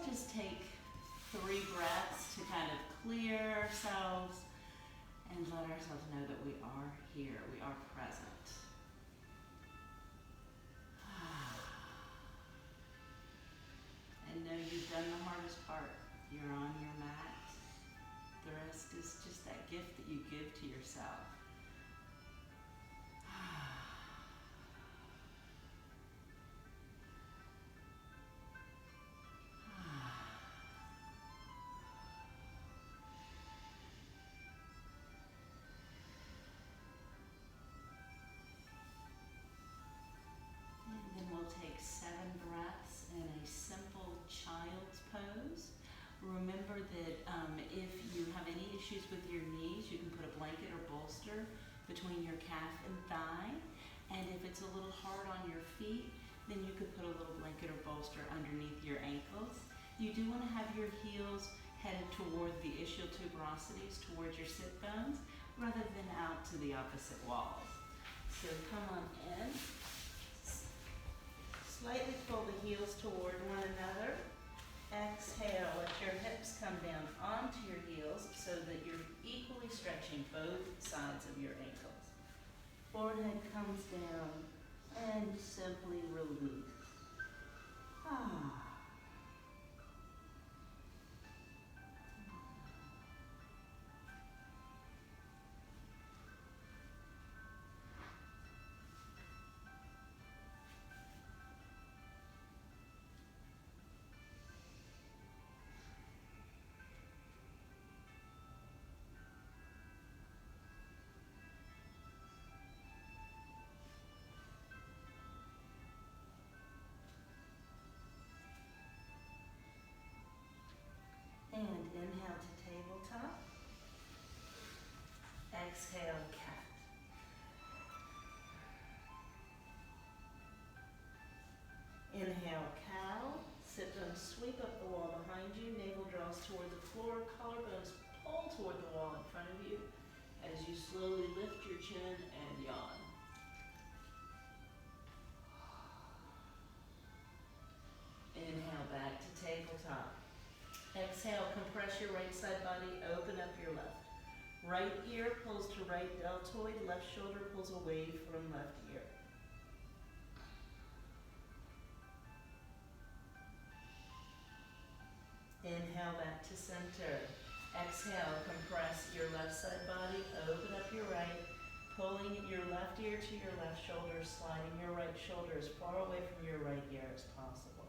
just take 3 breaths to kind of clear ourselves and let ourselves know that we are here, we are present. And know you've done the hardest part. You're on your mat. The rest is just that gift that you give to yourself. Take 7 breaths in a simple child's pose. Remember that if you have any issues with your knees, you can put a blanket or bolster between your calf and thigh. And if it's a little hard on your feet, then you could put a little blanket or bolster underneath your ankles. You do want to have your heels headed toward the ischial tuberosities, towards your sit bones, rather than out to the opposite walls. So come on in. Slightly pull the heels toward one another. Exhale, let your hips come down onto your heels so that you're equally stretching both sides of your ankles. Forehead comes down and simply release. And inhale to tabletop. Exhale, cat. Inhale, cow. Sit bones sweep up the wall behind you. Navel draws toward the floor. Collarbones pull toward the wall in front of you as you slowly lift your chin and yawn. Inhale, back to tabletop. Exhale, compress your right side body, open up your left. Right ear pulls to right deltoid, left shoulder pulls away from left ear. Inhale, back to center. Exhale, compress your left side body, open up your right, pulling your left ear to your left shoulder, sliding your right shoulder as far away from your right ear as possible.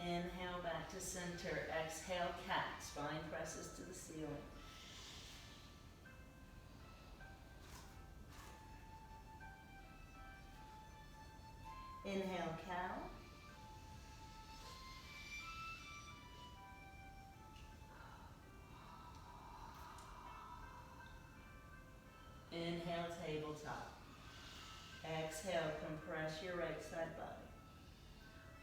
Inhale, back to center. Exhale, cat. Spine presses to the ceiling. Inhale, cow. Inhale, tabletop. Exhale, compress your right side body.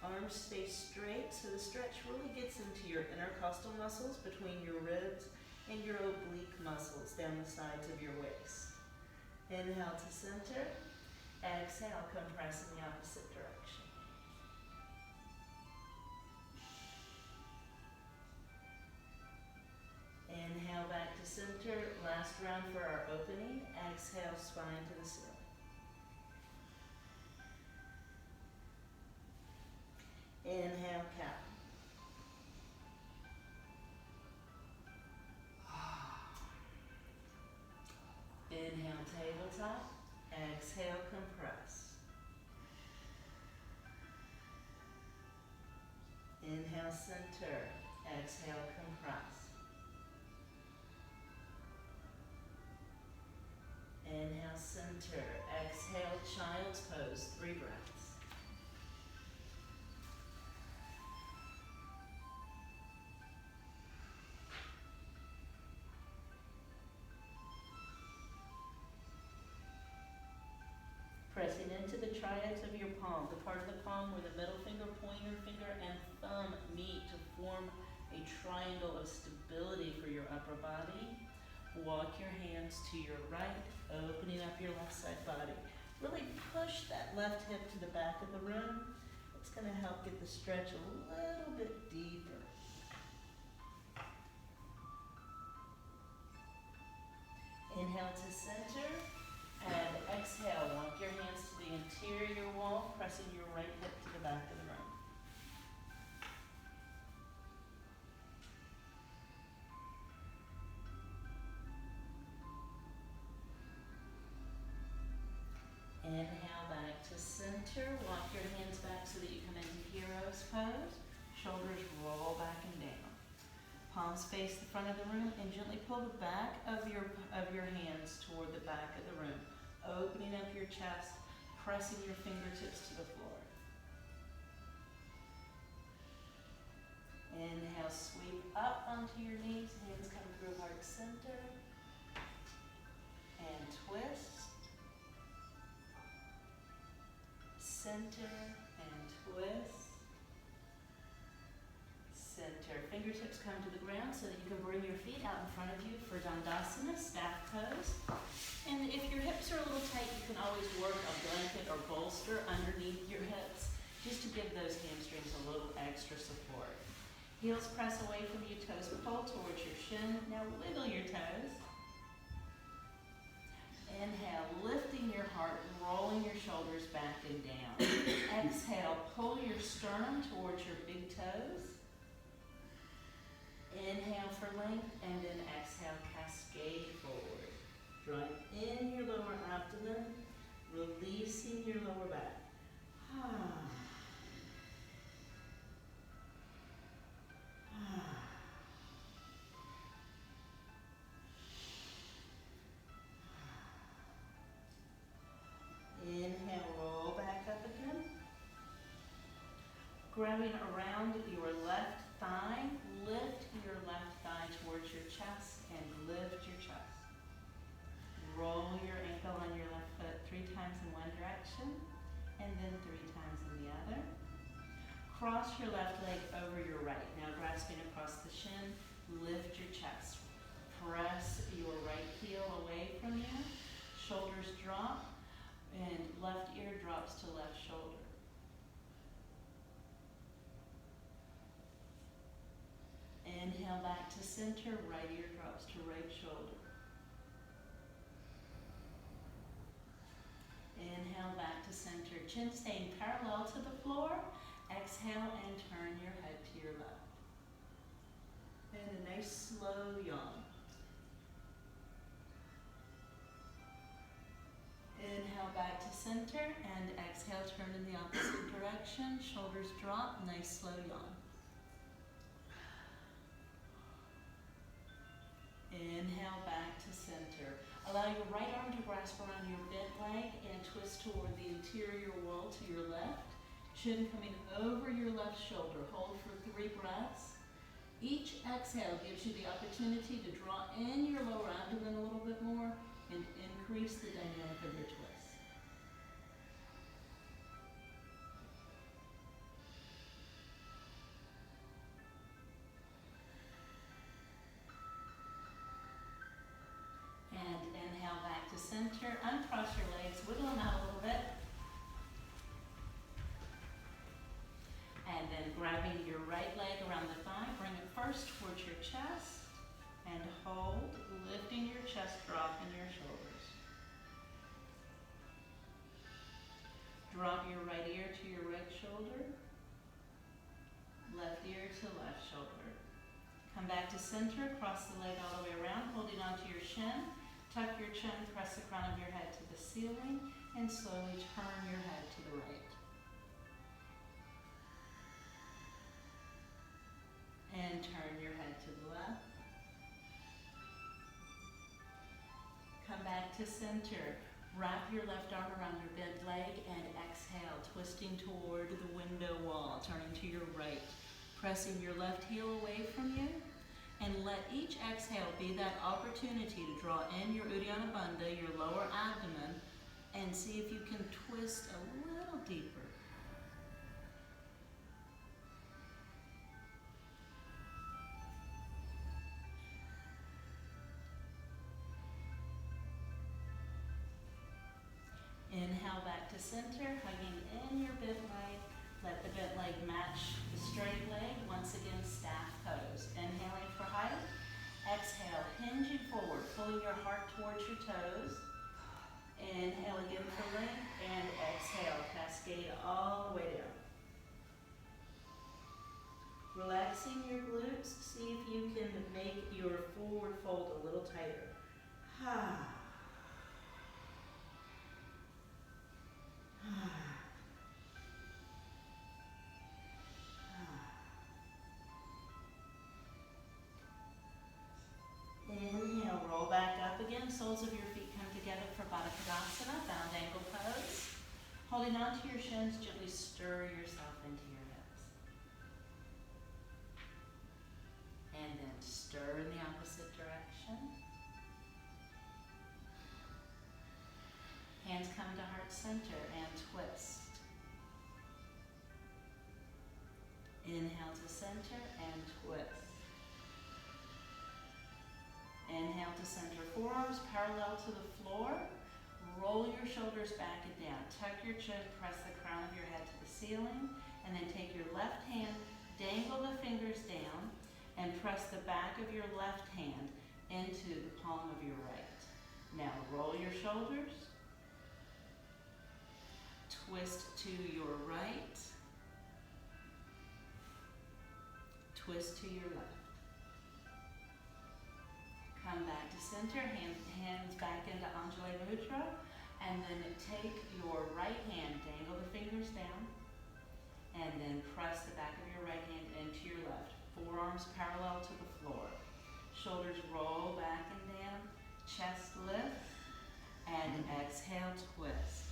Arms stay straight, so the stretch really gets into your intercostal muscles between your ribs and your oblique muscles down the sides of your waist. Inhale to center. Exhale, compress in the opposite direction. Inhale, back to center. Last round for our opening. Exhale, spine to the ceiling. Inhale, cow. Inhale, tabletop. Exhale, compress. Inhale, center. Exhale, compress. Inhale, center. Exhale, child's pose. 3 breaths. Pressing into the triads of your palm, the part of the palm where the middle finger, pointer finger, and thumb meet to form a triangle of stability for your upper body. Walk your hands to your right, opening up your left side body. Really push that that left hip to the back of the room. It's going to help get the stretch a little bit deeper. Inhale to center, and exhale. Walk your hands to the interior wall, pressing your right hip to the back of the room. Inhale back to center. Walk your hands back so that you come into hero's pose. Shoulders roll back and down. Palms face the front of the room and gently pull the back of your hands toward the back of the room, opening up your chest, pressing your fingertips to the floor. Inhale, sweep up onto your knees, hands come through heart center, and twist. Center and twist. Center. Fingertips come to the ground so that you can bring your feet out in front of you for Tadasana, staff pose. And if your hips are a little tight, you can always work a blanket or bolster underneath your hips just to give those hamstrings a little extra support. Heels press away from you, toes pull towards your shin. Now wiggle your toes. Inhale, lifting your heart, rolling your shoulders back and down. Exhale, pull your sternum towards your big toes. Inhale for length, and then exhale, cascade forward. Drawing in your lower abdomen, releasing your lower back. Inhale, roll back up again. Grabbing around your left thigh, lift your left thigh towards your chest and lift your chest. Roll your ankle on your left foot 3 times in one direction and then 3 times in the other. Cross your left leg over your right. Now grasping across the shin, lift your chest. Press your right heel away from you. Shoulders drop and left ear drops to left shoulder. Inhale back to center, right ear drops to right shoulder. Inhale back to center, chin staying parallel to the floor. Exhale and turn your head to your left. And a nice slow yawn. Inhale back to center and exhale, turn in the opposite direction. Shoulders drop, nice slow yawn. Inhale back to center. Allow your right arm to grasp around your bent leg and twist toward the interior wall to your left. Chin coming over your left shoulder. Hold for 3 breaths. Each exhale gives you the opportunity to draw in your lower abdomen a little bit more and increase the dynamic of your twist. And inhale back to center. Uncross your legs, wiggle them out a little bit. And then grabbing your right leg around the thigh, bring it first towards your chest and hold, lifting your chest, dropping your shoulders. Drop your right ear to your right shoulder, left ear to left shoulder. Come back to center, cross the leg all the way around, holding onto your shin. Tuck your chin, press the crown of your head to the ceiling, and slowly turn your head to the right. And turn your head to the left. Come back to center. Wrap your left arm around your bent leg and exhale, twisting toward the window wall, turning to your right. Pressing your left heel away from you. And let each exhale be that opportunity to draw in your Uddiyana Bandha, your lower abdomen, and see if you can twist a little deeper. Inhale back to to center, hugging in your bent leg. Let the bent leg match the straight leg. Once again, staff pose. Inhaling for height. Exhale, hinging forward, pulling your heart towards your toes. Inhale again for length, and exhale, cascade all the way down. Relaxing your glutes, see if you can make your forward fold a little tighter. Ha. Inhale, roll back up again. Soles of your feet come together for Badakhadasana, bound ankle pose. Holding on to your shins, gently stir yourself into your hips. And then stir in the opposite direction. Hands come to heart center and twist. Inhale to center and twist. Inhale to center, forearms parallel to the floor. Roll your shoulders back and down. Tuck your chin, press the crown of your head to the ceiling, and then take your left hand, dangle the fingers down, and press the back of your left hand into the palm of your right. Now roll your shoulders. Twist to your right. Twist to your left. Come back to center, hands back into Anjali Mudra, and then take your right hand, dangle the fingers down, and then press the back of your right hand into your left. Forearms parallel to the floor. Shoulders roll back and down, chest lift, and exhale, twist.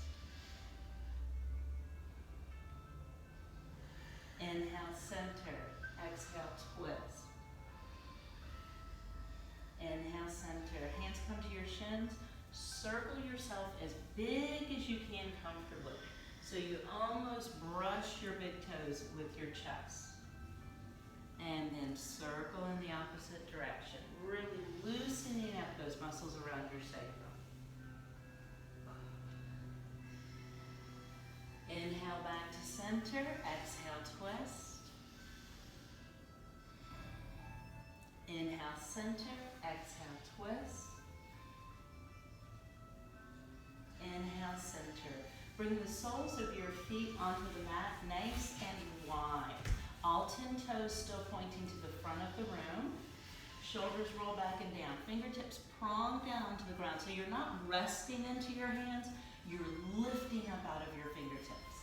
Inhale, center, exhale, twist. Inhale, center. Hands come to your shins. Circle yourself as big as you can comfortably. So you almost brush your big toes with your chest. And then circle in the opposite direction. Really loosening up those muscles around your sacrum. Inhale back to center. Exhale, twist. Inhale, center. Exhale, twist. Inhale, center. Bring the soles of your feet onto the mat, nice and wide. All 10 toes still pointing to the front of the room. Shoulders roll back and down. Fingertips prong down to the ground. So you're not resting into your hands, you're lifting up out of your fingertips.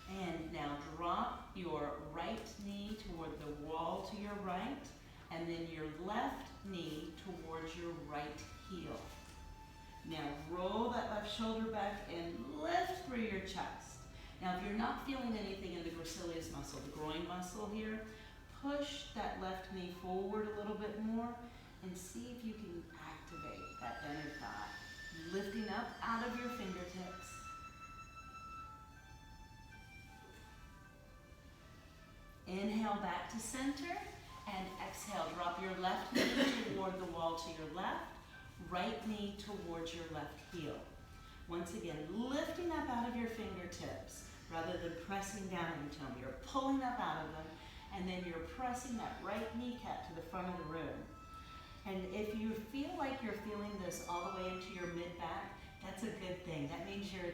And now drop your right knee toward the wall to your right, and then your left knee towards your right heel. Now roll that left shoulder back and lift through your chest. Now if you're not feeling anything in the gracilis muscle, the groin muscle here, push that left knee forward a little bit more and see if you can activate that inner thigh. Lifting up out of your fingertips. Inhale back to center. And exhale, drop your left knee toward the wall to your left, right knee towards your left heel. Once again, lifting up out of your fingertips rather than pressing down into them. You're pulling up out of them, and then you're pressing that right kneecap to the front of the room. And if you feel like you're feeling this all the way into your mid-back, that's a good thing. That means you're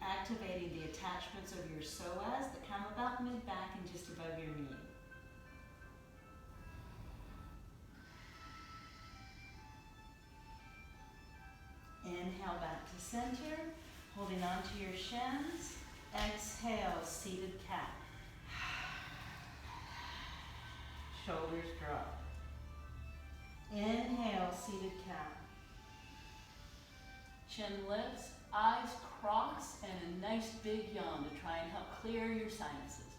activating the attachments of your psoas that come about mid-back and just above your knee. Inhale back to center, holding on to your shins. Exhale, seated cat. Shoulders drop. Inhale, seated cat. Chin lifts, eyes cross, and a nice big yawn to try and help clear your sinuses.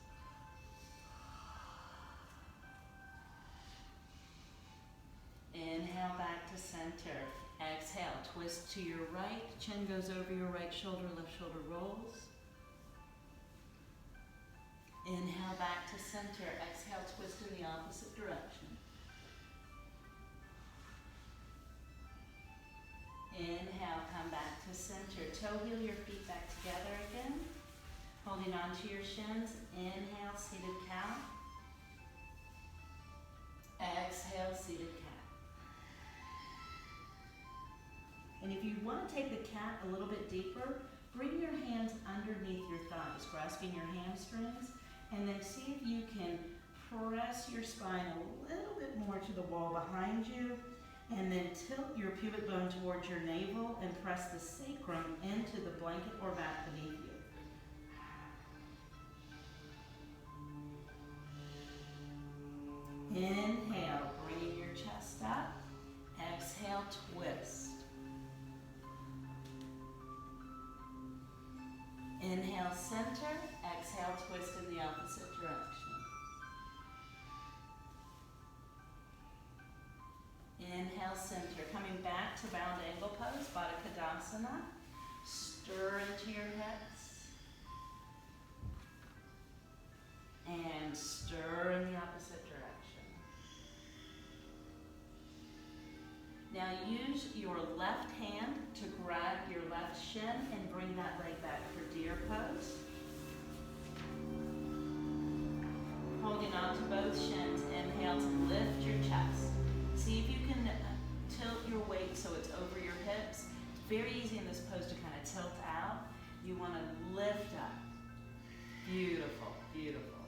Inhale back to center. Exhale, twist to your right, chin goes over your right shoulder, left shoulder rolls. Inhale back to center, exhale, twist in the opposite direction. Inhale, come back to to center. Toe heel your feet back together again. Holding onto your shins. Inhale, seated cow. Exhale, seated cat. And if you want to take the cat a little bit deeper, bring your hands underneath your thighs, grasping your hamstrings, and then see if you can press your spine a little bit more to the wall behind you, and then tilt your pubic bone towards your navel and press the sacrum into the blanket or mat beneath you. Inhale, bringing your chest up. Exhale, twist. Inhale, center. Exhale, twist in the opposite direction. Inhale, center. Coming back to round angle pose, Badakhadasana. Stir into your hips. And stir in the opposite direction. Now use your left hand to grab your left shin and bring that leg back for deer pose. Holding on to both shins, inhale to lift your chest. See if you can tilt your weight so it's over your hips. It's very easy in this pose to kind of tilt out. You want to lift up. Beautiful, beautiful.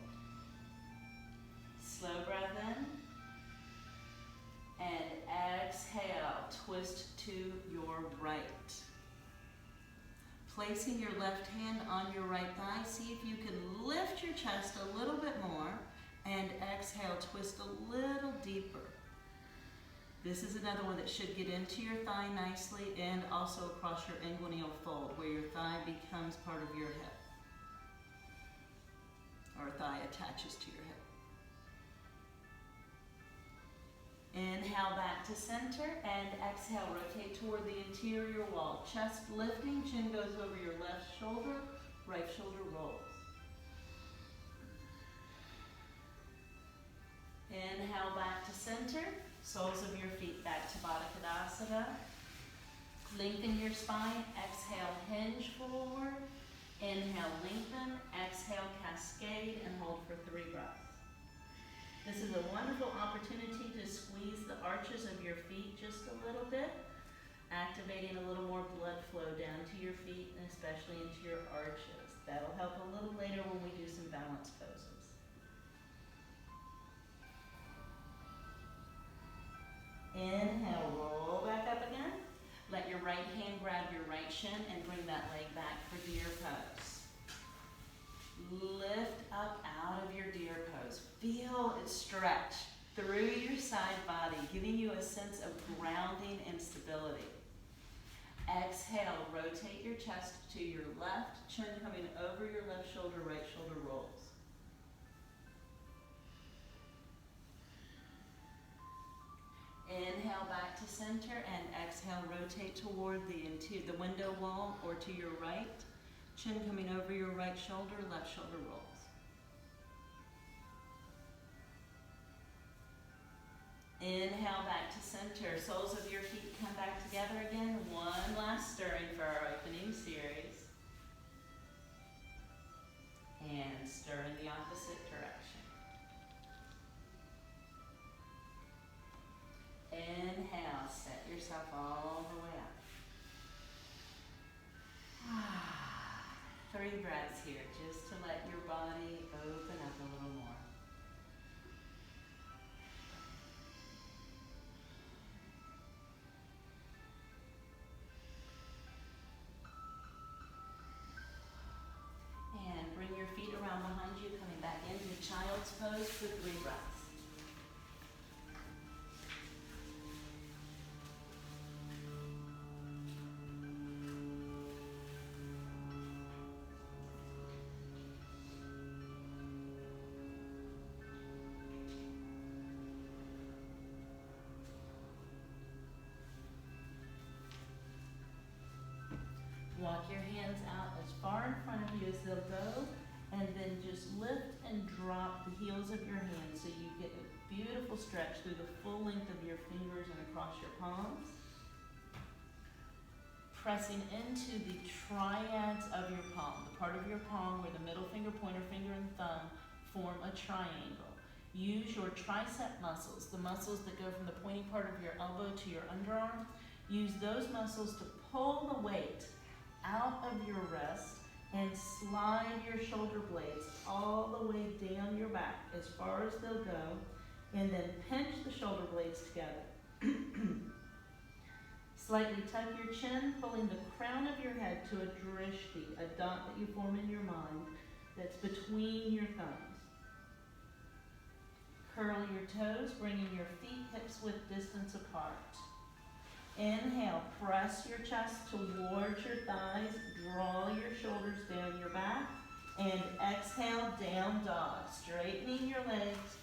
Slow breath in. And exhale, twist to your right. Placing your left hand on your right thigh, see if you can lift your chest a little bit more, and exhale, twist a little deeper. This is another one that should get into your thigh nicely and also across your inguinal fold, where your thigh becomes part of your hip, or thigh attaches to your hip. Inhale back to center, and exhale, rotate toward the interior wall. Chest lifting, chin goes over your left shoulder, right shoulder rolls. Inhale back to center, soles of your feet back to Badakhadasana. Lengthen your spine, exhale, hinge forward. Inhale, lengthen, exhale, cascade, and hold for 3 breaths. This is a wonderful opportunity to squeeze the arches of your feet just a little bit, activating a little more blood flow down to your feet and especially into your arches. That'll help a little later when we do some balance poses. Inhale, roll back up again. Let your right hand grab your right shin and bring that leg back for deer pose. Lift up out of your deer pose. Feel it stretch through your side body, giving you a sense of grounding and stability. Exhale, rotate your chest to your left, chin coming over your left shoulder, right shoulder rolls. Inhale back to center, and exhale, rotate toward the window wall or to your right. Chin coming over your right shoulder, left shoulder rolls. Inhale back to center. Soles of your feet come back together again. One last stirring for our opening series. And stir in the opposite direction. Inhale, set yourself all the way up. 3 breaths here, just to let your body open up a little more. And bring your feet around behind you, coming back into child's pose for 3 breaths. Walk your hands out as far in front of you as they'll go, and then just lift and drop the heels of your hands so you get a beautiful stretch through the full length of your fingers and across your palms. pressing into the triads of your palm, the part of your palm where the middle finger, pointer finger, and thumb form a triangle. Use your tricep muscles, the muscles that go from the pointy part of your elbow to your underarm. Use those muscles to pull the weight out of your wrist and slide your shoulder blades all the way down your back as far as they'll go, and then pinch the shoulder blades together. Slightly tuck your chin, pulling the crown of your head to a drishti, a dot that you form in your mind that's between your thumbs. Curl your toes, bringing your feet hips width distance apart. Inhale, press your chest towards your thighs, draw your shoulders down your back, and exhale, down dog, straightening your legs,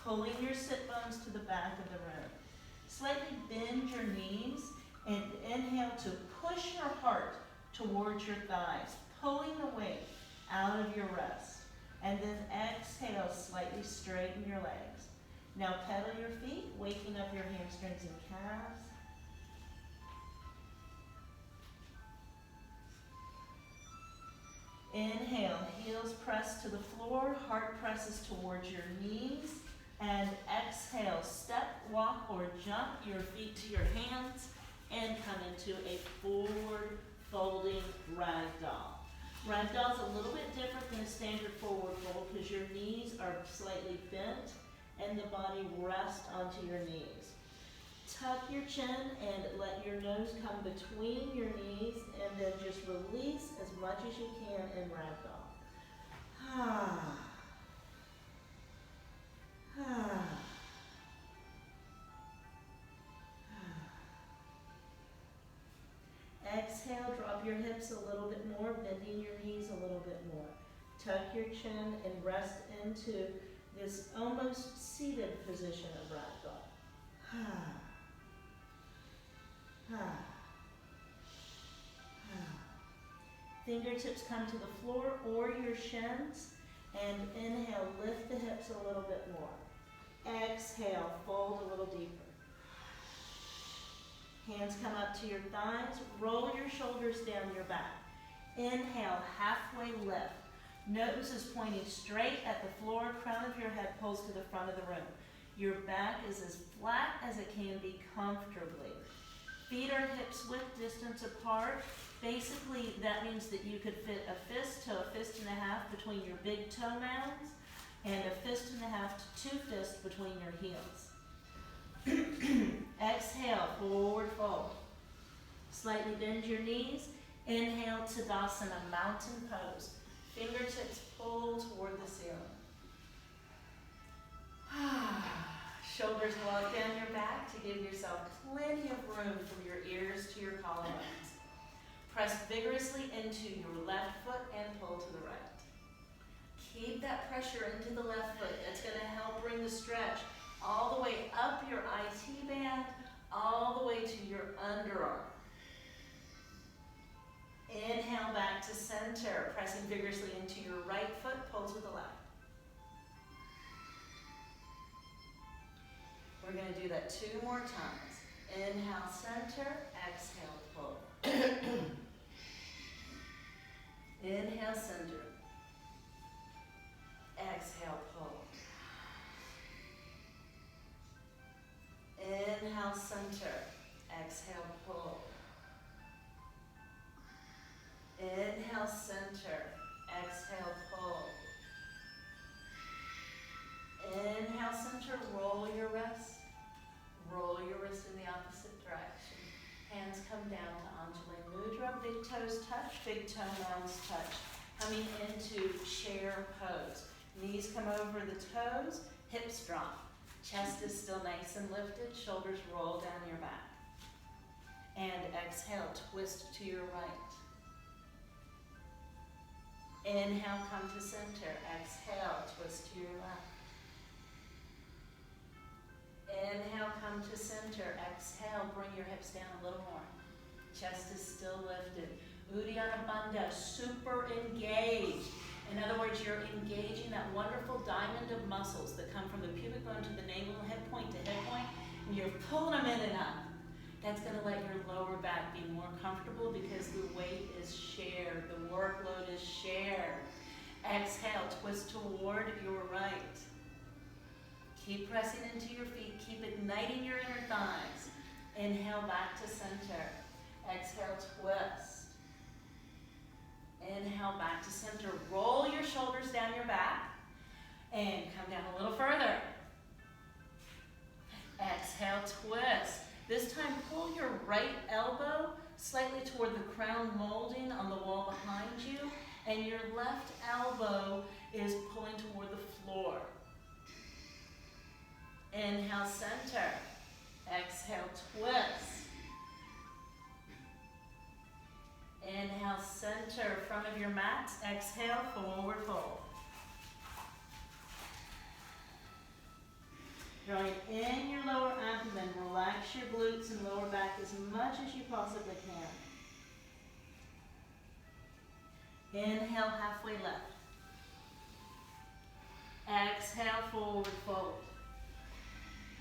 pulling your sit bones to the back of the room. Slightly bend your knees and inhale to push your heart towards your thighs, pulling the weight out of your wrist. And then exhale, slightly straighten your legs. Now pedal your feet, waking up your hamstrings and calves. Inhale, heels press to the floor, heart presses towards your knees. And exhale, step, walk, or jump your feet to your hands and come into a forward folding ragdoll. Ragdoll is a little bit different than a standard forward fold because your knees are slightly bent and the body rests onto your knees. Tuck your chin and let your nose come between your knees, and then just release as much as you can in ragdoll. Exhale, drop your hips a little bit more, bending your knees a little bit more. Tuck your chin and rest into this almost seated position of ragdoll. Fingertips come to the floor or your shins, and inhale, lift the hips a little bit more. Exhale, fold a little deeper. Hands come up to your thighs, roll your shoulders down your back. Inhale, halfway lift. Nose is pointing straight at the floor, crown of your head pulls to the front of the room. Your back is as flat as it can be comfortably. Feet are hips width distance apart. Basically, that means that you could fit a fist to a fist and a half between your big toe mounds and a fist and a half to 2 fists between your heels. Exhale, forward fold. Slightly bend your knees. Inhale, Tadasana, mountain pose. Fingertips pull toward the ceiling. Shoulders walk down your back to give yourself plenty of room from your ears to your collarbones. Press vigorously into your left foot and pull to the right. Keep that pressure into the left foot. That's going to help bring the stretch all the way up your IT band, all the way to your underarm. Inhale back to center, pressing vigorously into your right foot, pull to the left. We're going to do that 2 more times. Inhale, center, exhale, pull. Inhale, center. Exhale, pull. Inhale, center. Exhale, pull. Inhale, center. Exhale, pull. Inhale, center. Roll your wrist. Roll your wrist in the opposite direction. Hands come down to Anjali Mudra. Big toes touch. Big toe mounds touch. Coming into chair pose. Knees come over the toes. Hips drop. Chest is still nice and lifted. Shoulders roll down your back. And exhale, twist to your right. Inhale, come to center. Exhale, twist to your left. Inhale, come to center. Exhale, bring your hips down a little more. Chest is still lifted. Uddiyana Bandha, super engaged. In other words, you're engaging that wonderful diamond of muscles that come from the pubic bone to the navel, hip point to hip point, and you're pulling them in and up. That's going to let your lower back be more comfortable because the weight is shared, the workload is shared. Exhale, twist toward your right. Keep pressing into your feet, keep igniting your inner thighs. Inhale back to center. Exhale, twist. Inhale back to center. Roll your shoulders down your back and come down a little further. Exhale, twist. This time pull your right elbow slightly toward the crown molding on the wall behind you, and your left elbow is pulling toward the floor. Inhale, center. Exhale, twist. Inhale, center, front of your mat. Exhale, forward fold. Drawing in your lower abdomen, relax your glutes and lower back as much as you possibly can. Inhale, halfway left. Exhale, forward fold.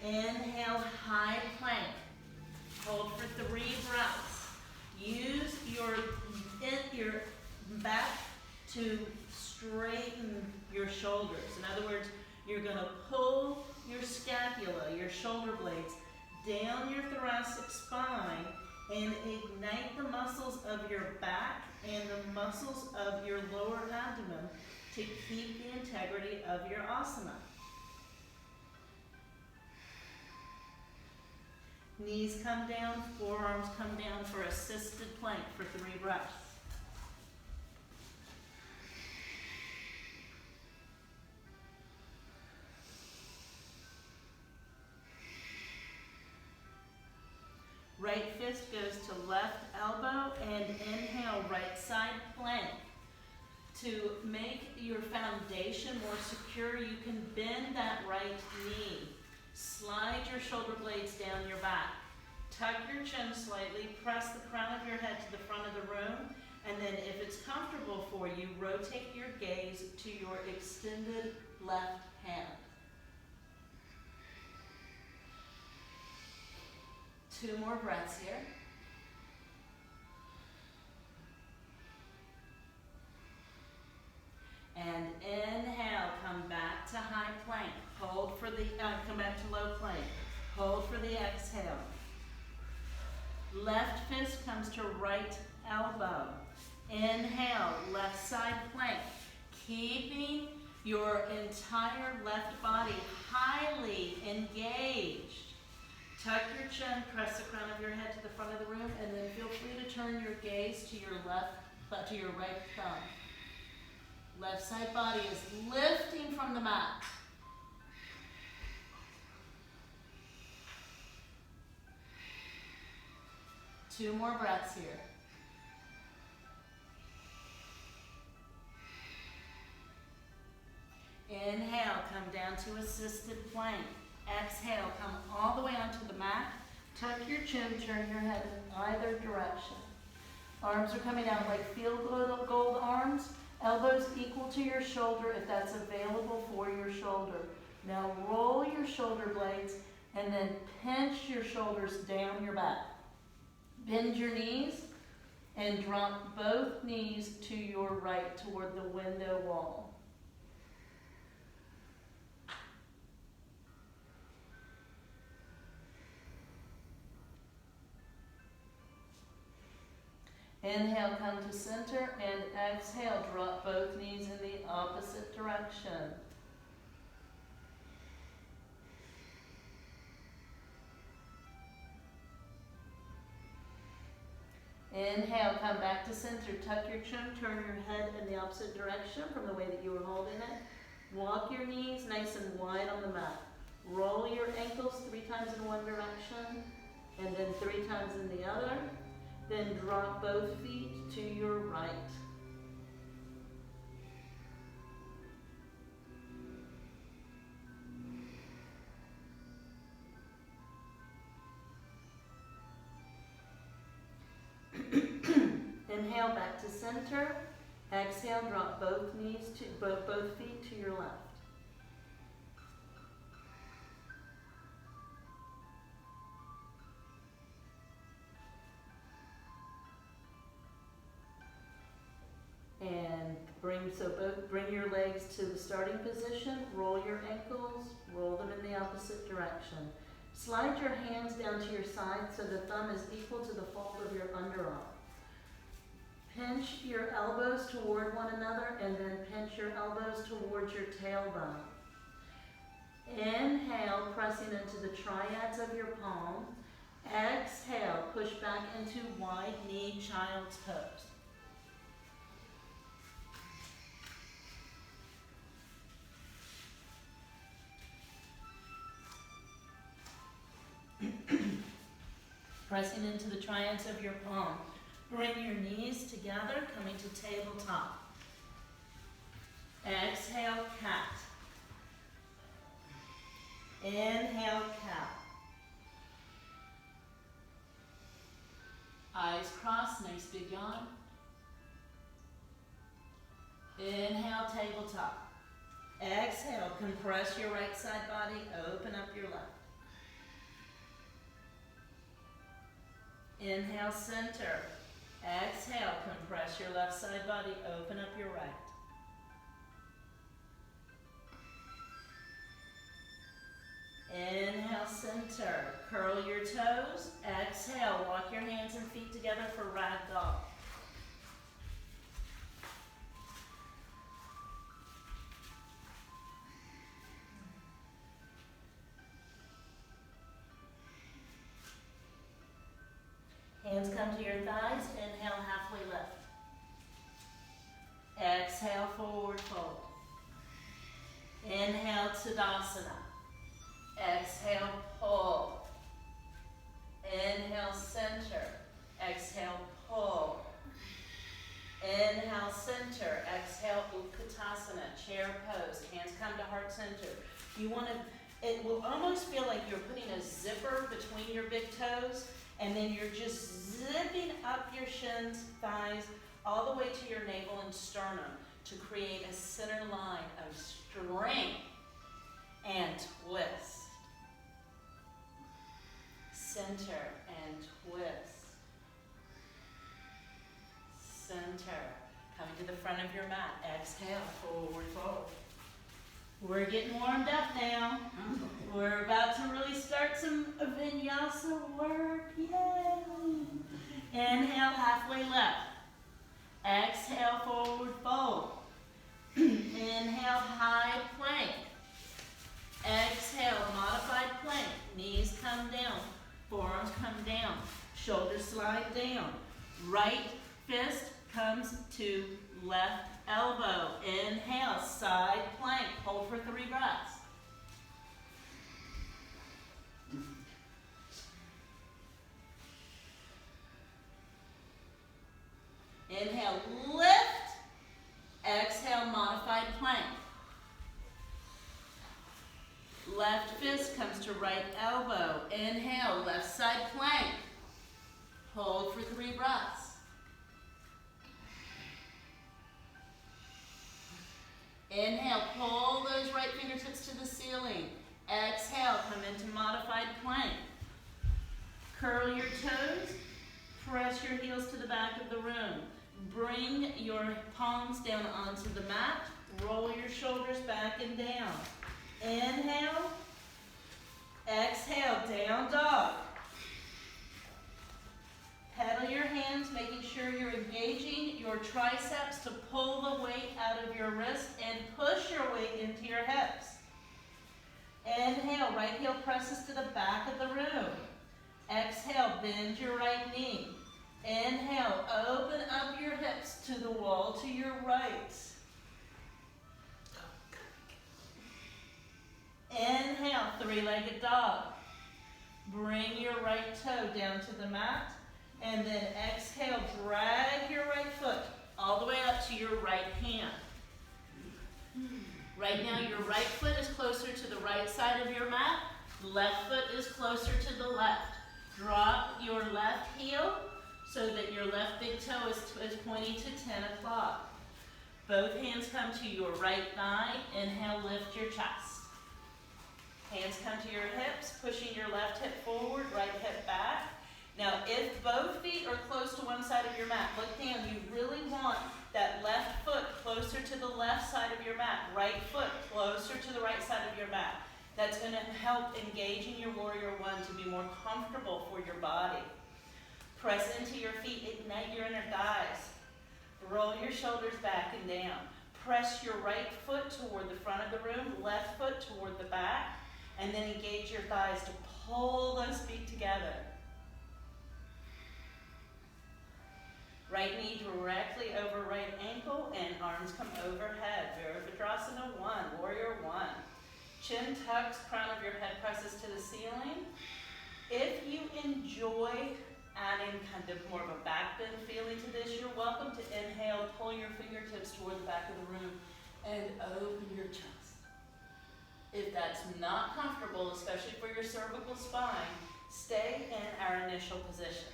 Inhale, high plank. Hold for 3 breaths. Use your back to straighten your shoulders. In other words, you're going to pull your scapula, your shoulder blades, down your thoracic spine and ignite the muscles of your back and the muscles of your lower abdomen to keep the integrity of your asana. Knees come down, forearms come down for assisted plank for 3 breaths. Right fist goes to left elbow and inhale, right side plank. To make your foundation more secure, you can bend that right knee. Slide your shoulder blades down your back. Tuck your chin slightly, press the crown of your head to the front of the room, and then if it's comfortable for you, rotate your gaze to your extended left hand. 2 more breaths here. And inhale, come back to high plank. Hold for the, come back to low plank. Hold for the exhale. Left fist comes to right elbow. Inhale, left side plank. Keeping your entire left body highly engaged. Tuck your chin, press the crown of your head to the front of the room, and then feel free to turn your gaze to your to your right thumb. Left side body is lifting from the mat. Two more breaths here. Inhale, come down to assisted plank. Exhale, come all the way onto the mat. Tuck your chin, turn your head in either direction. Arms are coming out like field goal arms. Elbows equal to your shoulder if that's available for your shoulder. Now roll your shoulder blades and then pinch your shoulders down your back. Bend your knees and drop both knees to your right toward the window wall. Inhale, come to center, and exhale, drop both knees in the opposite direction. Inhale, come back to center, tuck your chin, turn your head in the opposite direction from the way that you were holding it. Walk your knees nice and wide on the mat. Roll your ankles 3 times in one direction, and then 3 times in the other. Then drop both feet to your right. Inhale, back to center. Exhale, drop both knees to both feet to your left. So bring your legs to the starting position, roll your ankles, roll them in the opposite direction. Slide your hands down to your side so the thumb is equal to the fold of your underarm. Pinch your elbows toward one another and then pinch your elbows towards your tailbone. Inhale, pressing into the triads of your palm. Exhale, push back into wide knee child's pose. Pressing into the triads of your palm. Bring your knees together, coming to tabletop. Exhale, cat. Inhale, cat. Eyes crossed, nice big yawn. Inhale, tabletop. Exhale, compress your right side body, open up your left. Inhale, center. Exhale, compress your left side body, open up your right. Inhale, center. Curl your toes. Exhale, walk your hands and feet together for ragdoll. Hands come to your thighs. Inhale, halfway lift. Exhale, forward fold. Inhale, Tadasana. Exhale, pull. Inhale, center. Exhale, pull. Inhale, center. Exhale, Utkatasana, chair pose. Hands come to heart center. It will almost feel like you're putting a zipper between your big toes, and then you're just zipping up your shins, thighs, all the way to your navel and sternum to create a center line of strength and twist. Center and twist. Center. Coming to the front of your mat. Exhale, forward fold. We're getting warmed up now. We're about to really start some vinyasa work. Yay! Inhale, halfway left. Exhale, forward fold. Inhale, high plank. Exhale, modified plank. Knees come down. Forearms come down. Shoulders slide down. Right fist comes to left elbow. Inhale, side plank. Hold for 3 breaths. Inhale, lift. Exhale, modified plank. Left fist comes to right elbow. Inhale, left side plank. Hold for 3 breaths. Inhale, pull those right fingertips to the ceiling. Exhale, come into modified plank. Curl your toes. Press your heels to the back of the room. Bring your palms down onto the mat. Roll your shoulders back and down. Inhale. Exhale, down dog. Pedal your hands, making sure you're engaging your triceps to pull the weight out of your wrist and push your weight into your hips. Inhale, right heel presses to the back of the room. Exhale, bend your right knee. Inhale, open up your hips to the wall to your right. Inhale, 3-legged dog. Bring your right toe down to the mat. And then exhale, drag your right foot all the way up to your right hand. Right now, your right foot is closer to the right side of your mat. Left foot is closer to the left. Drop your left heel so that your left big toe is pointing to 10 o'clock. Both hands come to your right thigh. Inhale, lift your chest. Hands come to your hips, pushing your left hip forward, right hip back. Now, if both feet are close to one side of your mat, look down. You really want that left foot close closer to the left side of your mat. Right foot closer to the right side of your mat. That's going to help engaging your warrior one to be more comfortable for your body. Press into your feet, ignite your inner thighs. Roll your shoulders back and down. Press your right foot toward the front of the room, left foot toward the back, and then engage your thighs to pull those feet together. Right knee directly over right ankle and arms come overhead. Badakhadasana 1, warrior 1. Chin tucks, crown of your head presses to the ceiling. If you enjoy adding kind of more of a back bend feeling to this, you're welcome to inhale, pull your fingertips toward the back of the room, and open your chest. If that's not comfortable, especially for your cervical spine, stay in our initial position.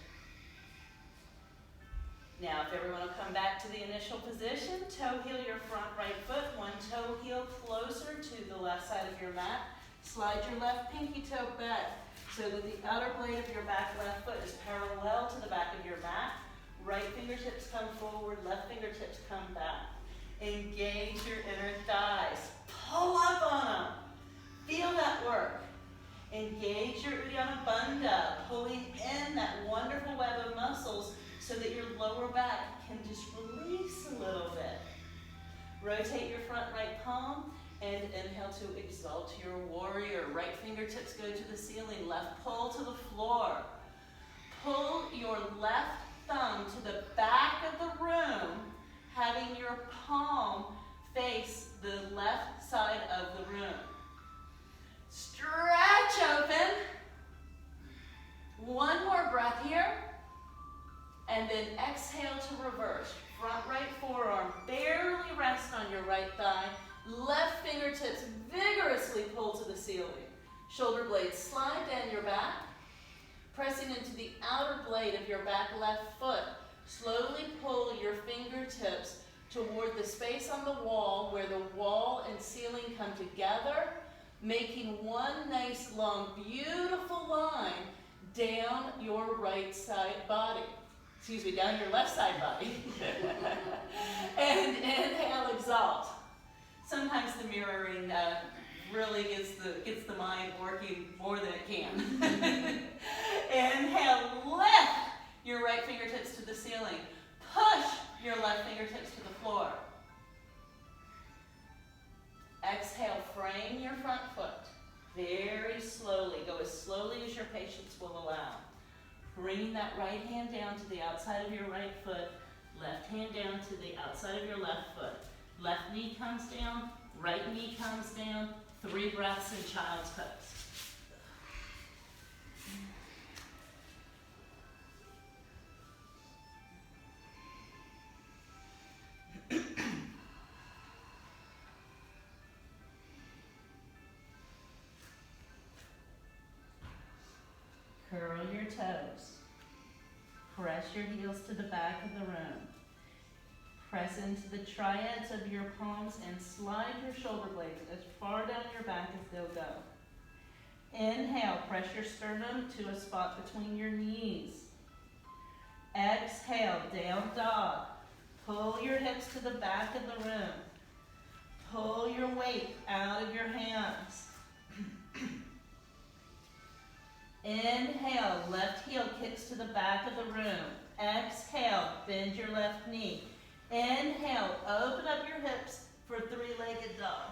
Now, if everyone will come back to the initial position, toe heel your front right foot, one toe heel closer to the left side of your mat. Slide your left pinky toe back so that the outer blade of your back left foot is parallel to the back of your mat. Right fingertips come forward, left fingertips come back. Engage your inner thighs. Pull up on them. Feel that work. Engage your Uddiyana Bandha, pulling in that wonderful web of muscles so that your lower back can just release a little bit. Rotate your front right palm and inhale to exalt your warrior. Right fingertips go to the ceiling, left pull to the floor. Pull your left thumb to the back of the room, having your palm face the left side of the room. Stretch open. One more breath here. And then exhale to reverse. Front right forearm barely rest on your right thigh. Left fingertips vigorously pull to the ceiling. Shoulder blades slide down your back. Pressing into the outer blade of your back left foot. Slowly pull your fingertips toward the space on the wall where the wall and ceiling come together, making one nice long beautiful line down your right side body. Down your left side body. And inhale, exalt. Sometimes the mirroring really gets the mind working more than it can. Inhale, lift your right fingertips to the ceiling. Push your left fingertips to the floor. Exhale, frame your front foot. Very slowly. Go as slowly as your patience will allow. Bringing that right hand down to the outside of your right foot, left hand down to the outside of your left foot. Left knee comes down, right knee comes down, 3 breaths in child's pose. Curl your toes. Press your heels to the back of the room. Press into the triads of your palms and slide your shoulder blades as far down your back as they'll go. Inhale, press your sternum to a spot between your knees. Exhale, down dog. Pull your hips to the back of the room. Pull your weight out of your hands. Inhale, left heel kicks to the back of the room. Exhale, bend your left knee. Inhale, open up your hips for 3-legged dog.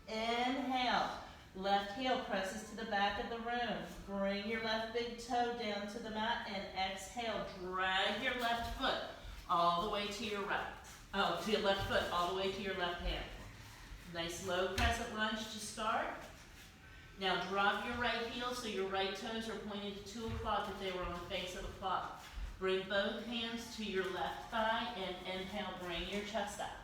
Inhale, left heel presses to the back of the room. Bring your left big toe down to the mat and exhale, drag your left foot all the way to your right. To your left foot, all the way to your left hand. Nice low crescent lunge to start. Now drop your right heel so your right toes are pointed to 2 o'clock if they were on the face of the clock. Bring both hands to your left thigh and inhale, bring your chest up.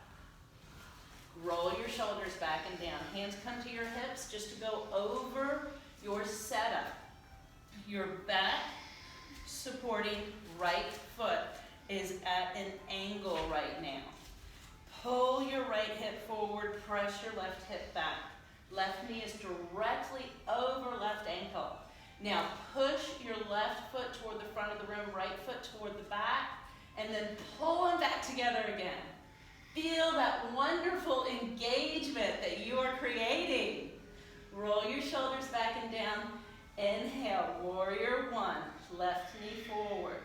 Roll your shoulders back and down. Hands come to your hips just to go over your setup. Your back supporting right foot is at an angle right now. Pull your right hip forward, press your left hip back. Left knee is directly over left ankle. Now push your left foot toward the front of the room, right foot toward the back, and then pull them back together again. Feel that wonderful engagement that you are creating. Roll your shoulders back and down. Inhale, warrior one, left knee forward.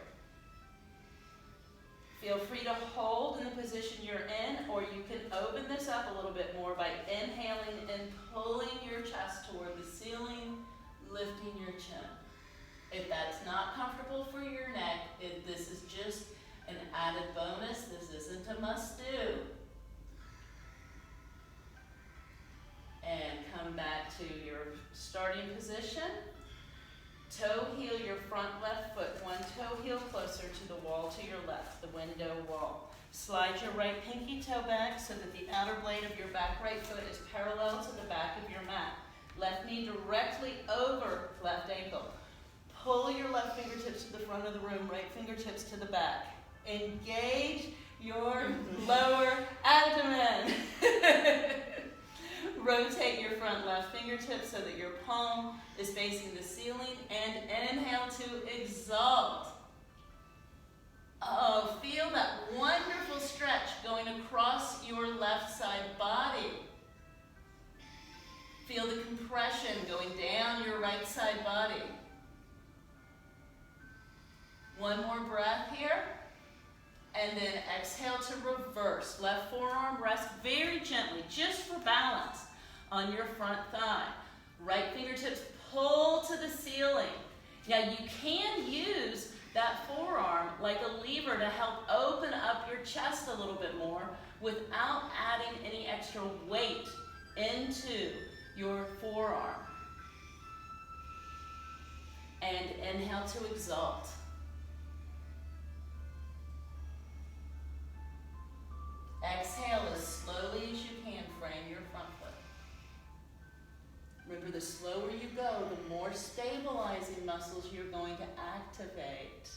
Feel free to hold in the position you're in, or you can open this up a little bit more by inhaling and pulling your chest toward the ceiling, lifting your chin. If that's not comfortable for your neck, this is just an added bonus. This isn't a must-do. And come back to your starting position. Toe heel your front left foot, one toe heel closer to the wall to your left, the window wall. Slide your right pinky toe back so that the outer blade of your back right foot is parallel to the back of your mat. Left knee directly over left ankle. Pull your left fingertips to the front of the room, right fingertips to the back. Engage your lower abdomen. Rotate your front left fingertips so that your palm is facing the ceiling, and inhale to exalt. Oh, feel that wonderful stretch going across your left side body. Feel the compression going down your right side body. One more breath here. And then exhale to reverse. Left forearm rests very gently, just for balance, on your front thigh. Right fingertips pull to the ceiling. Now you can use that forearm like a lever to help open up your chest a little bit more without adding any extra weight into your forearm. And inhale to exalt. Exhale as slowly as you can, frame your front foot. Remember, the slower you go, the more stabilizing muscles you're going to activate.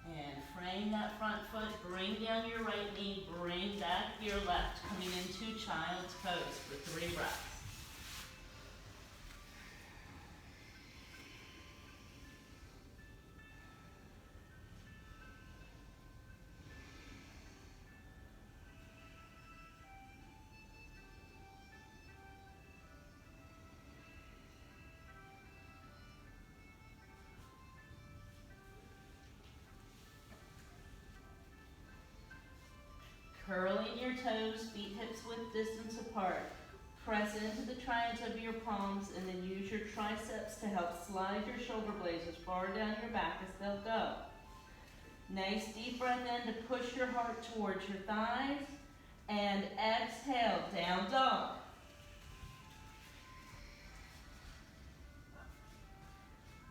And frame that front foot, bring down your right knee, bring back your left, coming into child's pose for 3 breaths. Curling your toes, feet hips width distance apart. Press into the triads of your palms and then use your triceps to help slide your shoulder blades as far down your back as they'll go. Nice deep breath in to push your heart towards your thighs. And exhale, down dog.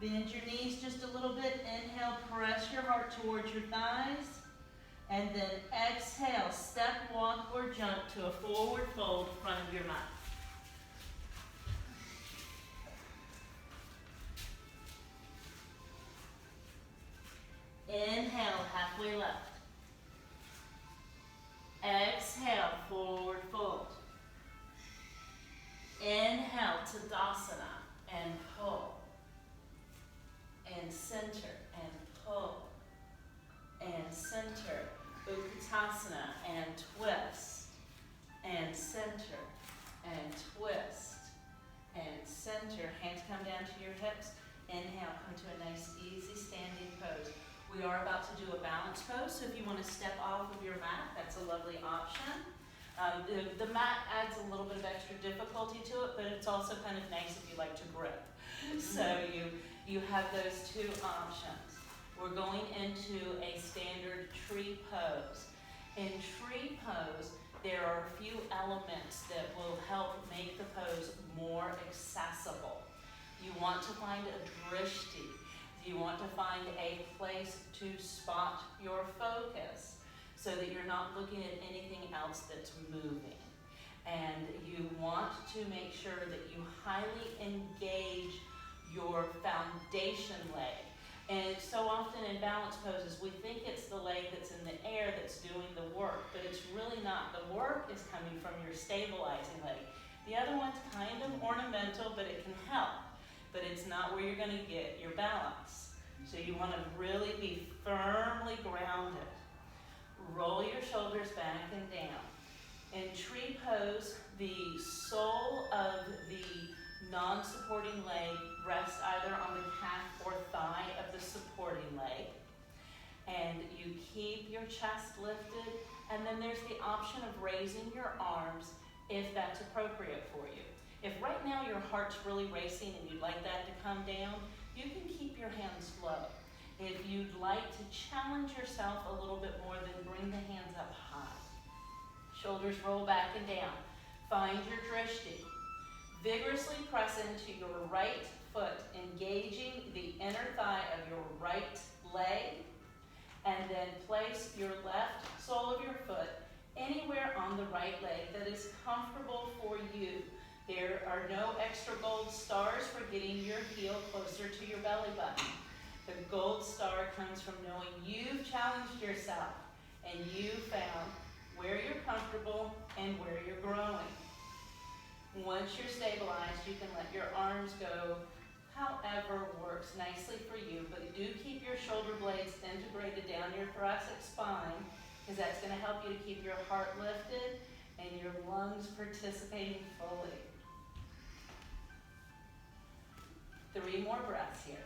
Bend your knees just a little bit. Inhale, press your heart towards your thighs. And then exhale, step, walk, or jump to a forward fold front of your mat. Inhale, halfway left. Exhale, forward fold. Inhale, Tadasana, and pull. And center, and pull. And center, Badakhadasana, and twist, and center, and twist, and center. Hands come down to your hips. Inhale, come to a nice, easy standing pose. We are about to do a balance pose, so if you want to step off of your mat, that's a lovely option. The mat adds a little bit of extra difficulty to it, but it's also kind of nice if you like to grip. So you have those 2 options. We're going into a standard tree pose. In tree pose, there are a few elements that will help make the pose more accessible. You want to find a drishti. You want to find a place to spot your focus so that you're not looking at anything else that's moving. And you want to make sure that you highly engage your foundation leg. And so often in balance poses, we think it's the leg that's in the air that's doing the work, but it's really not. The work is coming from your stabilizing leg. The other one's kind of ornamental, but it can help. But it's not where you're going to get your balance. So you want to really be firmly grounded. Roll your shoulders back and down. In tree pose, the sole of the non-supporting leg rests either on the calf or thigh of the supporting leg. And you keep your chest lifted, and then there's the option of raising your arms if that's appropriate for you. If right now your heart's really racing and you'd like that to come down, you can keep your hands low. If you'd like to challenge yourself a little bit more, then bring the hands up high. Shoulders roll back and down. Find your drishti. Vigorously press into your right foot, engaging the inner thigh of your right leg, and then place your left sole of your foot anywhere on the right leg that is comfortable for you. There are no extra gold stars for getting your heel closer to your belly button. The gold star comes from knowing you've challenged yourself and you found where you're comfortable and where you're growing. Once you're stabilized, you can let your arms go however works nicely for you, but do keep your shoulder blades integrated down your thoracic spine, because that's going to help you to keep your heart lifted and your lungs participating fully. 3 more breaths here.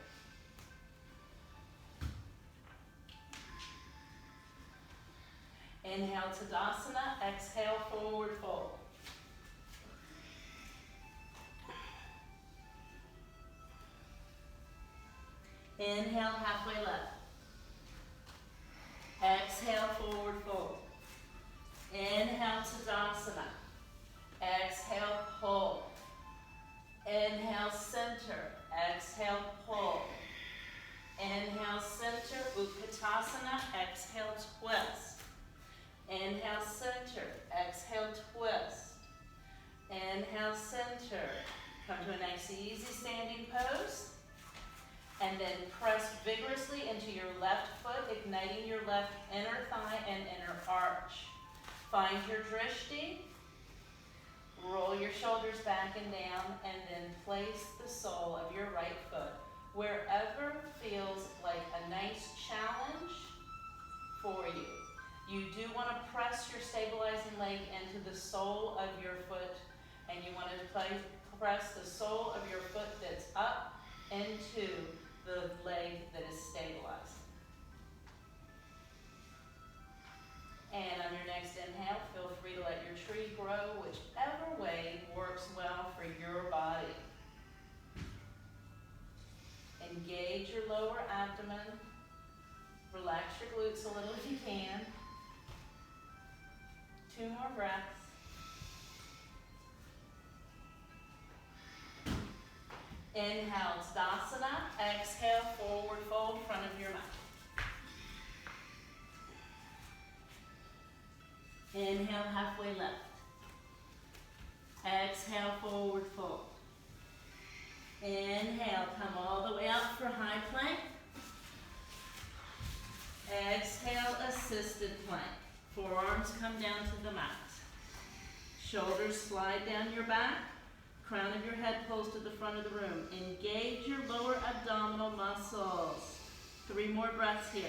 Inhale, Tadasana. Exhale, forward fold. Inhale, halfway left. Exhale, forward fold. Inhale, Tadasana. Exhale, pull. Inhale, center. Exhale, pull. Inhale, center, Utkatasana. Exhale, twist. Inhale, center. Exhale, twist. Inhale, center. Come to a nice, easy standing pose. And then press vigorously into your left foot, igniting your left inner thigh and inner arch. Find your drishti. Roll your shoulders back and down, and then place the sole of your right foot wherever feels like a nice challenge for you. You do want to press your stabilizing leg into the sole of your foot, and you want to press the sole of your foot that's up into the leg that is stabilized. And on your next inhale, feel free to let your tree grow whichever way works well for your body. Engage your lower abdomen. Relax your glutes a little if you can. 2 more breaths. Inhale, Tadasana. Exhale, forward fold, front of your mat. Inhale, halfway left. Exhale, forward fold. Inhale, come all the way up for high plank. Exhale, assisted plank. Forearms come down to the mat. Shoulders slide down your back. Crown of your head pulls to the front of the room. Engage your lower abdominal muscles. 3 more breaths here.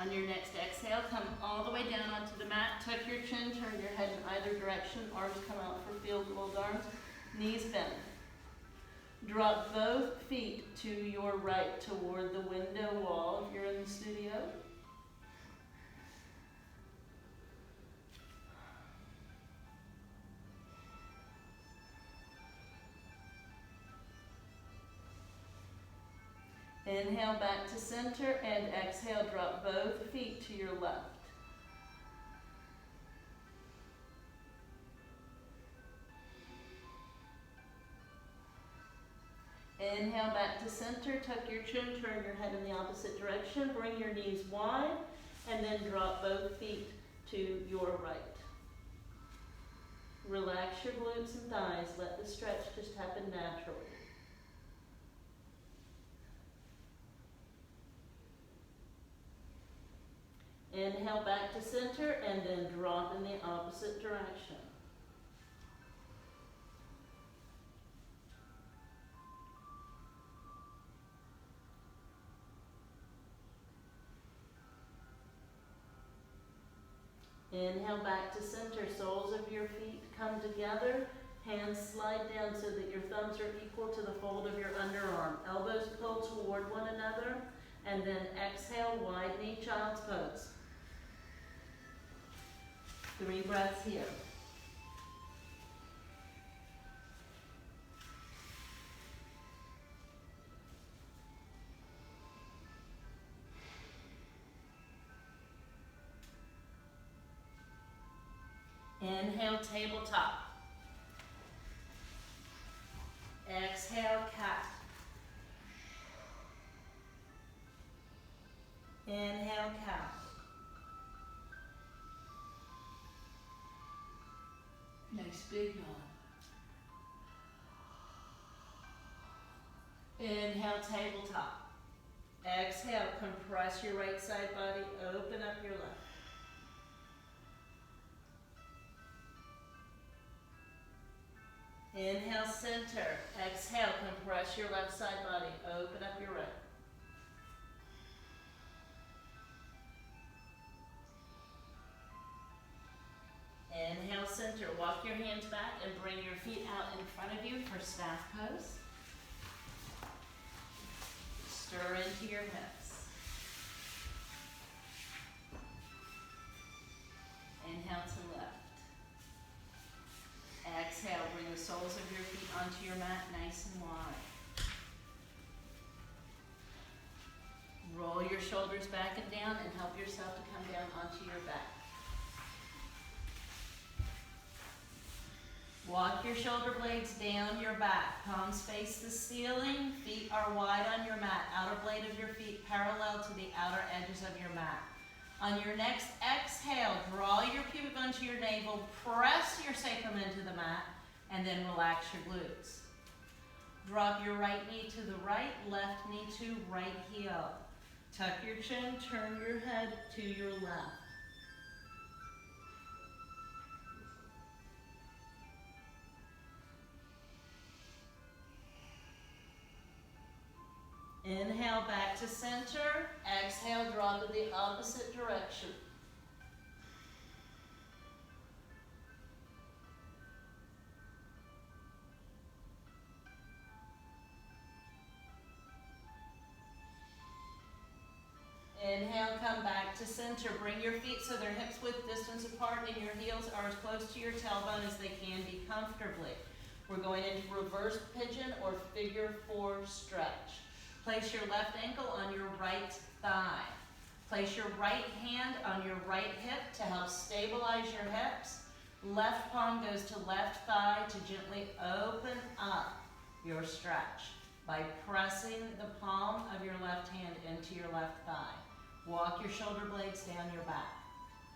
On your next exhale, come all the way down onto the mat. Tuck your chin, turn your head in either direction. Arms come out for field goal arms. Knees bend. Drop both feet to your right toward the window wall if you're in the studio. Inhale back to center and exhale, drop both feet to your left. Inhale back to center, tuck your chin, turn your head in the opposite direction, bring your knees wide, and then drop both feet to your right. Relax your glutes and thighs, let the stretch just happen naturally. Inhale back to center and then drop in the opposite direction. Inhale back to center, soles of your feet come together, hands slide down so that your thumbs are equal to the fold of your underarm. Elbows pull toward one another, and then exhale, wide knee, child's pose. 3 breaths here. Inhale, tabletop. Exhale, cat. Inhale, cow. Nice big yawn. Inhale, tabletop. Exhale, compress your right side body, open up your left. Inhale, center. Exhale, compress your left side body, open up your right. Inhale, center. Walk your hands back and bring your feet out in front of you for staff pose. Stir into your hips. Inhale to left. Exhale, bring the soles of your feet onto your mat nice and wide. Roll your shoulders back and down and help yourself to come down onto your back. Walk your shoulder blades down your back. Palms face the ceiling. Feet are wide on your mat. Outer blade of your feet parallel to the outer edges of your mat. On your next exhale, draw your pubic bone to your navel, press your sacrum into the mat, and then relax your glutes. Drop your right knee to the right, left knee to right heel. Tuck your chin, turn your head to your left. Inhale back to center. Exhale, draw to the opposite direction. Inhale, come back to center. Bring your feet so they're hips width distance apart and your heels are as close to your tailbone as they can be comfortably. We're going into reverse pigeon or figure 4 stretch. Place your left ankle on your right thigh. Place your right hand on your right hip to help stabilize your hips. Left palm goes to left thigh to gently open up your stretch by pressing the palm of your left hand into your left thigh. Walk your shoulder blades down your back.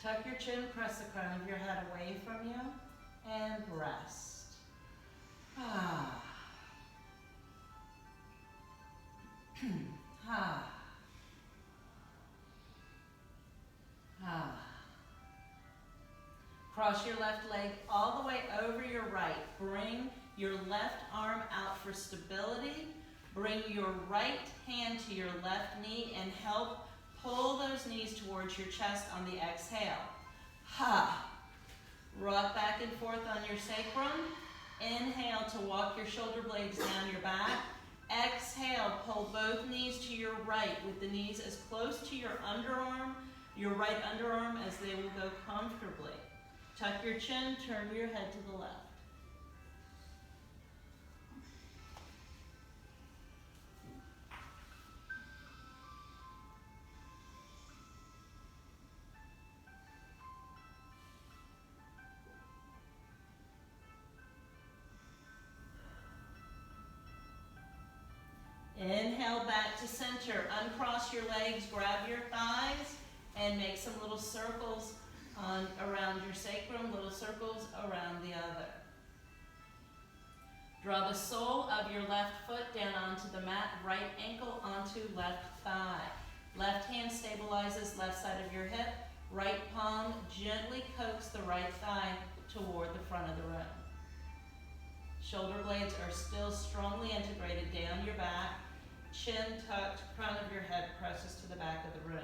Tuck your chin, press the crown of your head away from you, and rest. Cross your left leg all the way over your right. Bring your left arm out for stability. Bring your right hand to your left knee and help pull those knees towards your chest on the exhale. Rock back and forth on your sacrum. Inhale to walk your shoulder blades down your back. Exhale, pull both knees to your right with the knees as close to your underarm, your right underarm, as they will go comfortably. Tuck your chin, turn your head to the left. Inhale back to center. Uncross your legs, grab your thighs, and make some little circles around your sacrum, little circles around the other. Draw the sole of your left foot down onto the mat, right ankle onto left thigh. Left hand stabilizes left side of your hip, Right palm gently coax the right thigh toward the front of the room. Shoulder blades are still strongly integrated down your back. Chin tucked, crown of your head presses to the back of the room.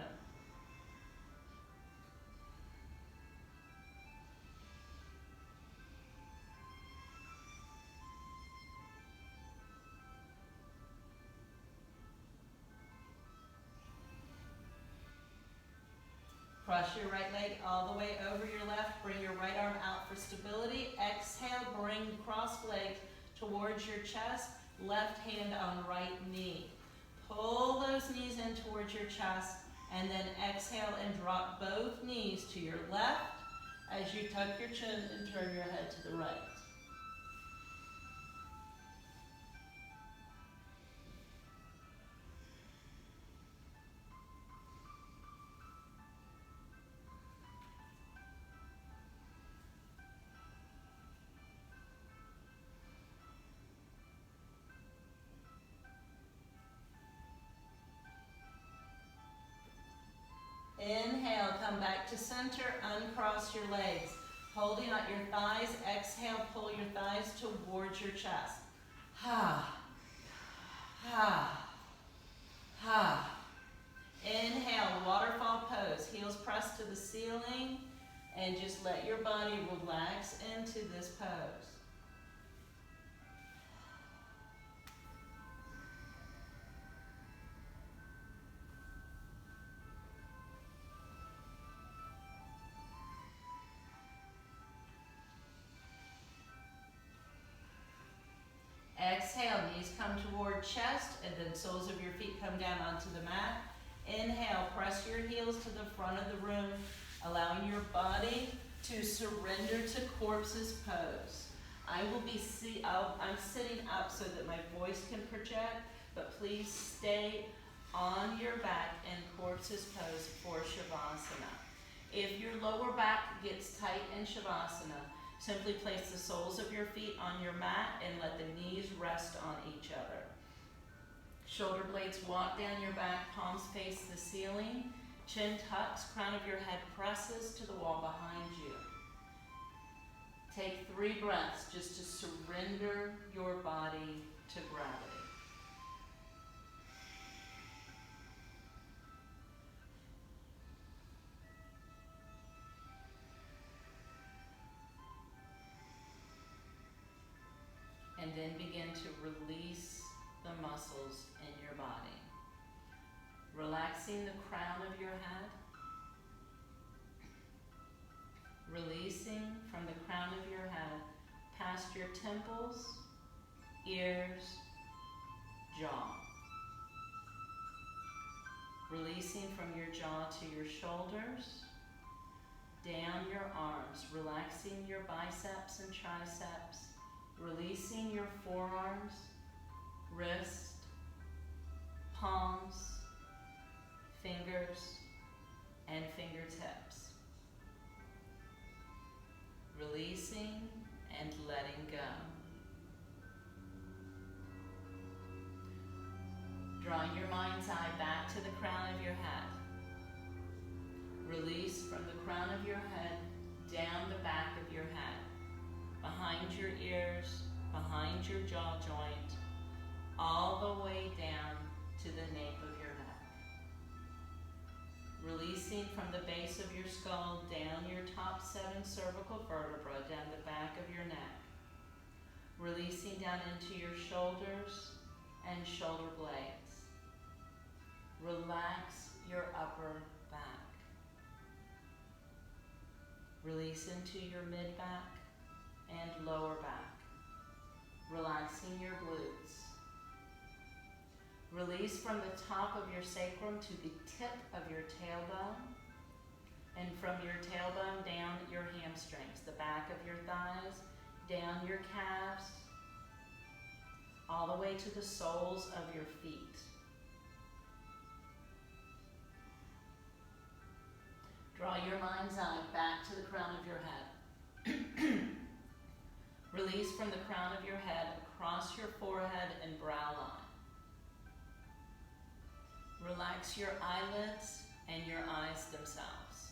Cross your right leg all the way over your left. Bring your right arm out for stability. Exhale, bring crossed legs towards your chest. Left hand on right knee. Pull those knees in towards your chest, and then exhale and drop both knees to your left as you tuck your chin and turn your head to the right. Inhale, come back to center, uncross your legs. Holding out your thighs, exhale, pull your thighs towards your chest. Ha, ha, ha. Inhale, waterfall pose. Heels pressed to the ceiling, and just let your body relax into this pose. Exhale, knees come toward chest, and then soles of your feet come down onto the mat. Inhale, press your heels to the front of the room, allowing your body to surrender to corpse's pose. I'm sitting up so that my voice can project, but please stay on your back in corpse's pose for Shavasana. If your lower back gets tight in Shavasana, simply place the soles of your feet on your mat and let the knees rest on each other. Shoulder blades walk down your back, palms face the ceiling, chin tucks, crown of your head presses to the wall behind you. Take 3 breaths just to surrender your body to gravity. And then begin to release the muscles in your body. Relaxing the crown of your head. Releasing from the crown of your head past your temples, ears, jaw. Releasing from your jaw to your shoulders, down your arms, relaxing your biceps and triceps. Releasing your forearms, wrist, palms, fingers, and fingertips. Releasing and letting go. Drawing your mind's eye back to the crown of your head. Release from the crown of your head down the back of your head. Behind your ears, behind your jaw joint, all the way down to the nape of your neck. Releasing from the base of your skull down your top 7 cervical vertebrae, down the back of your neck. Releasing down into your shoulders and shoulder blades. Relax your upper back. Release into your mid-back and lower back, relaxing your glutes. Release from the top of your sacrum to the tip of your tailbone, and from your tailbone down your hamstrings, the back of your thighs, down your calves, all the way to the soles of your feet. Draw your mind's eye back to the crown of your head. Release from the crown of your head across your forehead and brow line. Relax your eyelids and your eyes themselves.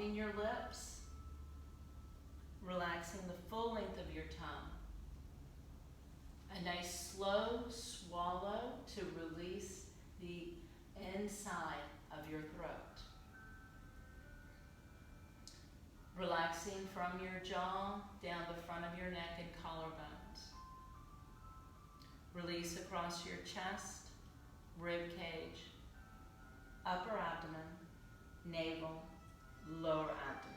softening your lips, relaxing the full length of your tongue. A nice slow swallow to release the inside of your throat. Relaxing from your jaw down the front of your neck and collarbones. Release across your chest, rib cage, upper abdomen, navel, lower abdomen.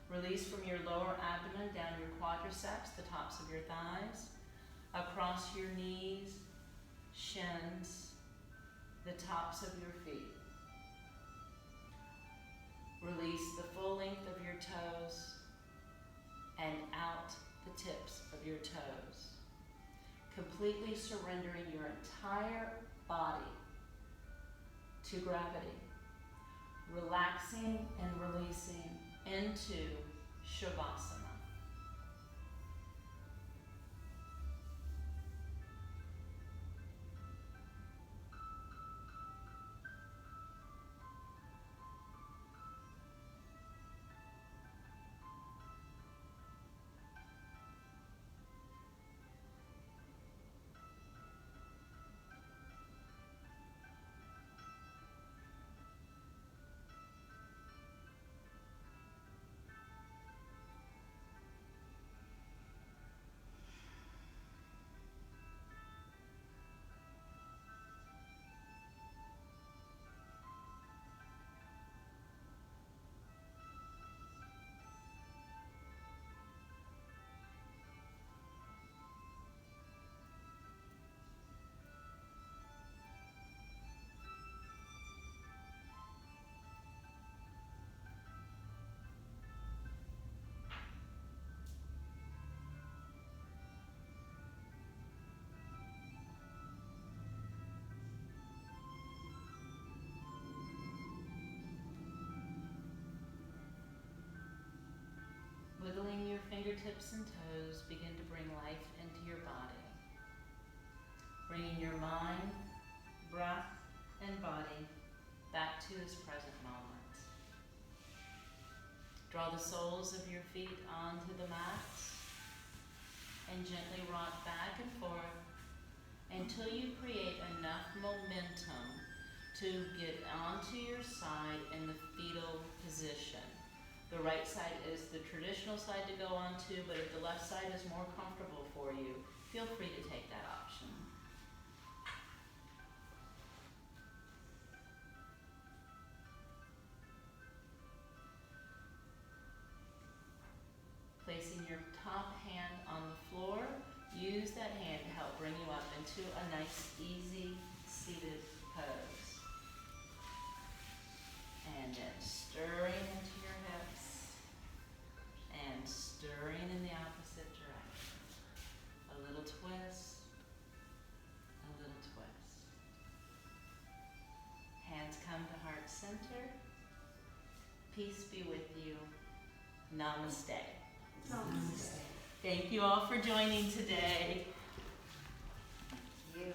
Release from your lower abdomen down your quadriceps, the tops of your thighs, across your knees, shins, the tops of your feet. Release the full length of your toes and out the tips of your toes. Completely surrendering your entire body to gravity. Relaxing and releasing into Shavasana. Wiggling your fingertips and toes, begin to bring life into your body. Bringing your mind, breath, and body back to this present moment. Draw the soles of your feet onto the mat and gently rock back and forth until you create enough momentum to get onto your side in the fetal position. The right side is the traditional side to go onto, but if the left side is more comfortable for you, feel free to take that option. Placing your top hand on the floor, use that hand to help bring you up into a nice, easy, seated pose. And then stirring into your hips and stirring in the opposite direction. A little twist, a little twist. Hands come to heart center. Peace be with you. Namaste. Namaste. Thank you all for joining today. Thank you.